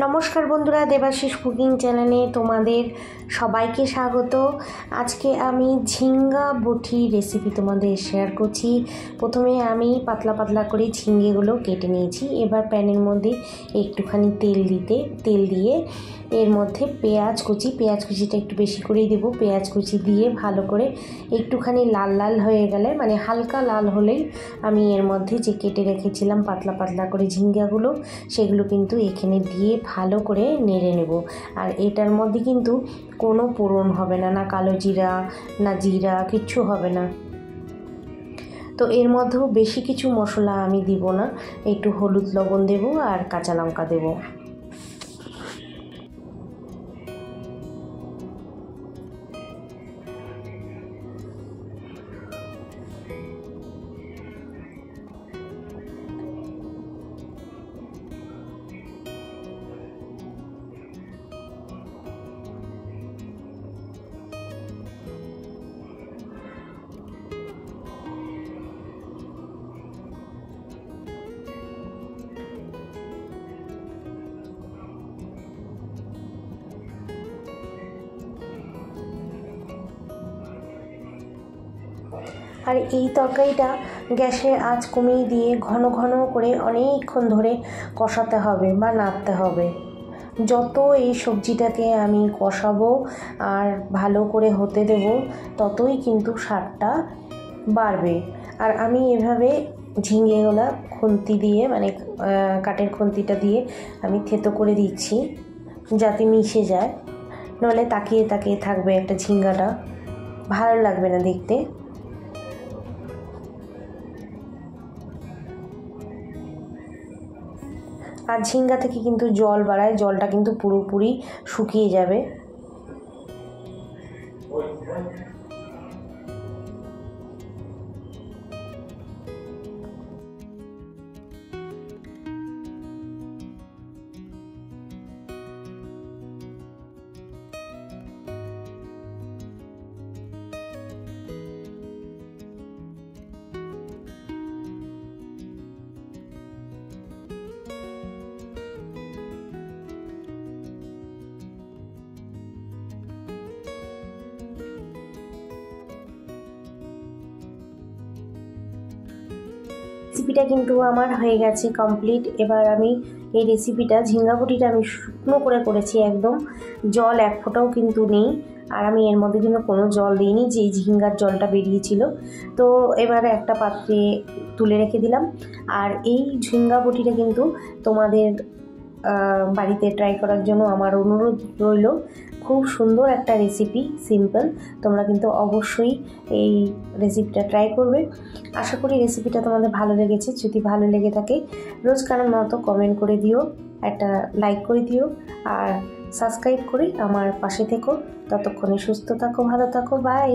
নমস্কার বন্ধুরা, দেবাশিস কুকিং চ্যানেলে তোমাদের সবাইকে স্বাগত। আজকে আমি ঝিঙ্গা বটি রেসিপি তোমাদের শেয়ার করছি। প্রথমে আমি পাতলা পাতলা করে ঝিঙ্গেগুলো কেটে নিয়েছি। এবার প্যানের মধ্যে একটুখানি তেল দিয়ে এর মধ্যে পেঁয়াজ কুচিটা একটু বেশি করেই দেবো। পেঁয়াজ কুচি দিয়ে ভালো করে একটুখানি লাল লাল হয়ে গেলে, মানে হালকা লাল হলেই আমি এর মধ্যে যে কেটে রেখেছিলাম পাতলা পাতলা করে ঝিঙ্গাগুলো, সেগুলো কিন্তু এখানে দিয়ে ভালো করে নেড়ে নেব। আর এটার মধ্যে কিন্তু কোনো ফোড়ন হবে না, না কালো জিরা না জিরা, কিচ্ছু হবে না। তো এর মধ্যেও বেশি কিছু মশলা আমি দিব না, একটু হলুদ লবণ দেব আর কাঁচা লঙ্কা দেব। আর এই তরকারিটা গ্যাসের আঁচ কমিয়ে দিয়ে ঘন ঘন করে অনেকক্ষণ ধরে কষাতে হবে বা নাড়তে হবে। যত এই সবজিটাকে আমি কষাবো আর ভালো করে হতে দেব, ততই কিন্তু স্বাদটা বাড়বে। আর আমি এভাবে ঝিঙেগুলো খুন্তি দিয়ে, মানে কাঠের খুন্তিটা দিয়ে আমি থেতো করে দিচ্ছি যাতে মিশে যায়, নইলে তাকিয়ে তাকিয়ে থাকবে একটা ঝিঙ্গাটা, ভালো লাগবে না দেখতে। আর ঝিঙ্গা থেকে কিন্তু জল বাড়ায়, জলটা কিন্তু পুরোপুরি শুকিয়ে যাবে। রেসিপিটা কিন্তু আমার হয়ে গেছে কমপ্লিট। এবার আমি এই রেসিপিটা, ঝিঙ্গা বটিটা আমি শুকনো করে করেছি, একদম জল এক ফোঁটাও কিন্তু নেই। আর আমি এর মধ্যে কিন্তু কোনো জল দিইনি, যে ঝিঙ্গার জলটা বেরিয়েছিল। তো এবার একটা পাত্রে তুলে রেখে দিলাম। আর এই ঝিঙ্গা বটিটা কিন্তু তোমাদের বাড়িতে ট্রাই করার জন্য আমার অনুরোধ রইল। খুব সুন্দর একটা রেসিপি, সিম্পল। তোমরা কিন্তু অবশ্যই এই রেসিপিটা ট্রাই করবে। আশা করি রেসিপিটা তোমাদের ভালো লেগেছে। যদি ভালো লেগে থাকে রোজকারের মতো কমেন্ট করে দিও, একটা লাইক করে দিও আর সাবস্ক্রাইব করে আমার পাশে থেকো। ততক্ষণে সুস্থ থাকো, ভালো থাকো, বাই।